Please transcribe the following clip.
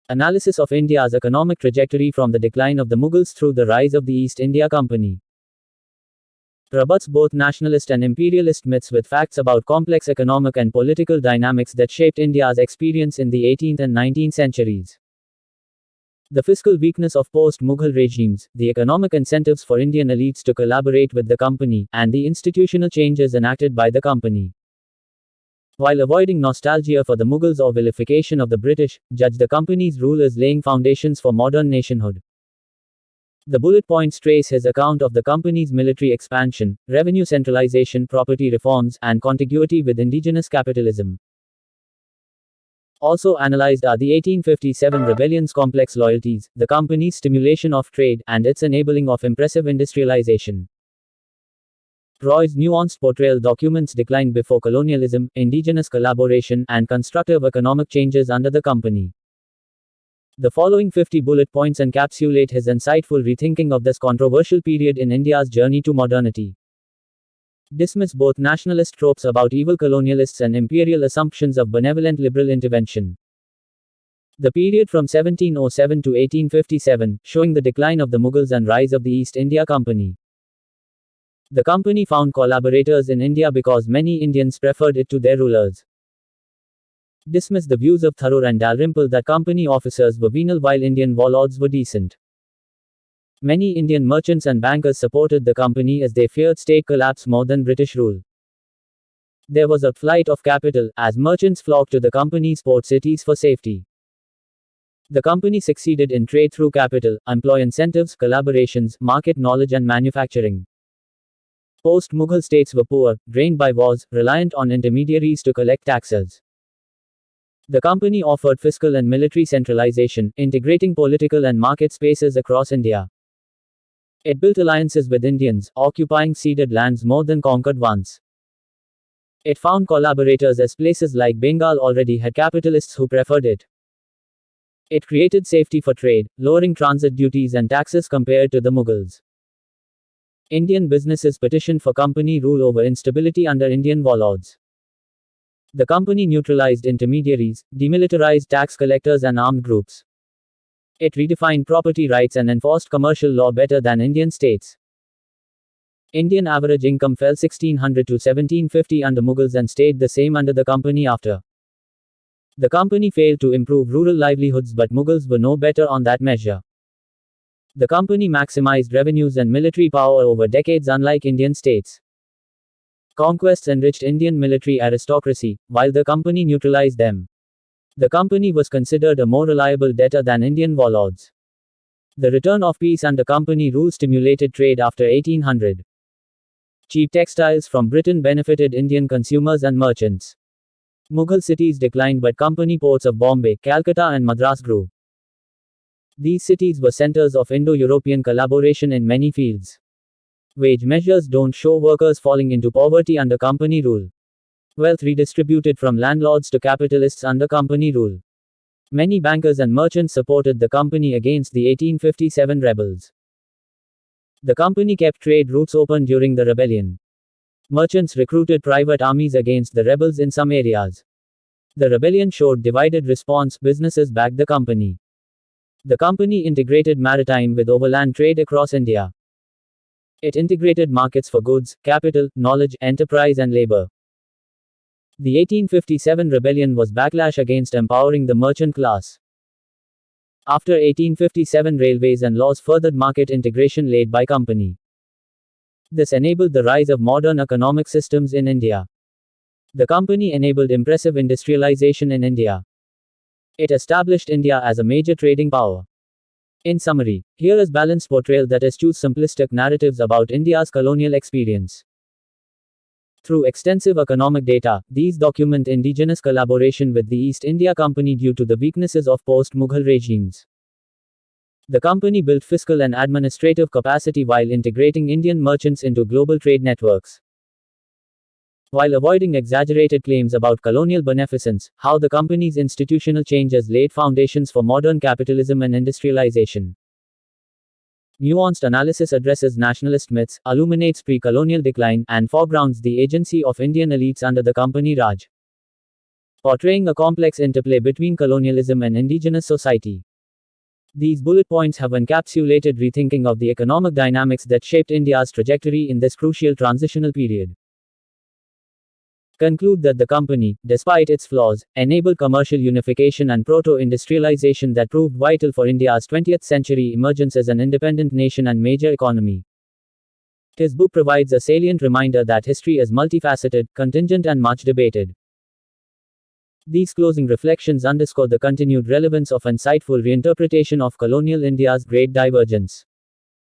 Analysis of India's economic trajectory from the decline of the Mughals through the rise of the East India Company. Rebuts both nationalist and imperialist myths with facts about complex economic and political dynamics that shaped India's experience in the 18th and 19th centuries. The fiscal weakness of post-Mughal regimes, the economic incentives for Indian elites to collaborate with the company, and the institutional changes enacted by the company. While avoiding nostalgia for the Mughals or vilification of the British, judge the company's rule as laying foundations for modern nationhood. The bullet points trace his account of the company's military expansion, revenue centralization, property reforms, and contiguity with indigenous capitalism. Also analyzed are the 1857 rebellion's complex loyalties, the company's stimulation of trade, and its enabling of impressive industrialization. Roy's nuanced portrayal documents decline before colonialism, indigenous collaboration, and constructive economic changes under the company. The following 50 bullet points encapsulate his insightful rethinking of this controversial period in India's journey to modernity. Dismiss both nationalist tropes about evil colonialists and imperial assumptions of benevolent liberal intervention. The period from 1707 to 1857, showing the decline of the Mughals and rise of the East India Company. The company found collaborators in India because many Indians preferred it to their rulers. Dismiss the views of Tharoor and Dalrymple that company officers were venal while Indian warlords were decent. Many Indian merchants and bankers supported the company as they feared state collapse more than British rule. There was a flight of capital, as merchants flocked to the company's port cities for safety. The company succeeded in trade through capital, employ incentives, collaborations, market knowledge, and manufacturing. Post-Mughal states were poor, drained by wars, reliant on intermediaries to collect taxes. The company offered fiscal and military centralization, integrating political and market spaces across India. It built alliances with Indians, occupying ceded lands more than conquered ones. It found collaborators as places like Bengal already had capitalists who preferred it. It created safety for trade, lowering transit duties and taxes compared to the Mughals. Indian businesses petitioned for company rule over instability under Indian warlords. The company neutralized intermediaries, demilitarized tax collectors and armed groups. It redefined property rights and enforced commercial law better than Indian states. Indian average income fell 1600 to 1750 under Mughals and stayed the same under the company after. The company failed to improve rural livelihoods, but Mughals were no better on that measure. The company maximized revenues and military power over decades, unlike Indian states. Conquests enriched Indian military aristocracy, while the company neutralized them. The company was considered a more reliable debtor than Indian warlords. The return of peace under company rule stimulated trade after 1800. Cheap textiles from Britain benefited Indian consumers and merchants. Mughal cities declined, but company ports of Bombay, Calcutta, and Madras grew. These cities were centers of Indo-European collaboration in many fields. Wage measures don't show workers falling into poverty under company rule. Wealth redistributed from landlords to capitalists under company rule. Many bankers and merchants supported the company against the 1857 rebels. The company kept trade routes open during the rebellion. Merchants recruited private armies against the rebels in some areas. The rebellion showed divided response, businesses backed the company. The company integrated maritime with overland trade across India. It integrated markets for goods, capital, knowledge, enterprise, and labor. The 1857 rebellion was backlash against empowering the merchant class. After 1857, railways and laws furthered market integration led by company. This enabled the rise of modern economic systems in India. The company enabled impressive industrialization in India. It established India as a major trading power. In summary, here is balanced portrayal that eschews simplistic narratives about India's colonial experience. Through extensive economic data, these document indigenous collaboration with the East India Company due to the weaknesses of post-Mughal regimes. The company built fiscal and administrative capacity while integrating Indian merchants into global trade networks. While avoiding exaggerated claims about colonial beneficence, how the company's institutional changes laid foundations for modern capitalism and industrialization. Nuanced analysis addresses nationalist myths, illuminates pre-colonial decline, and foregrounds the agency of Indian elites under the company Raj. portraying a complex interplay between colonialism and indigenous society. These bullet points have encapsulated rethinking of the economic dynamics that shaped India's trajectory in this crucial transitional period. Conclude that the company, despite its flaws, enabled commercial unification and proto-industrialization that proved vital for India's 20th century emergence as an independent nation and major economy. This book provides a salient reminder that history is multifaceted, contingent and much debated. These closing reflections underscore the continued relevance of insightful reinterpretation of colonial India's great divergence.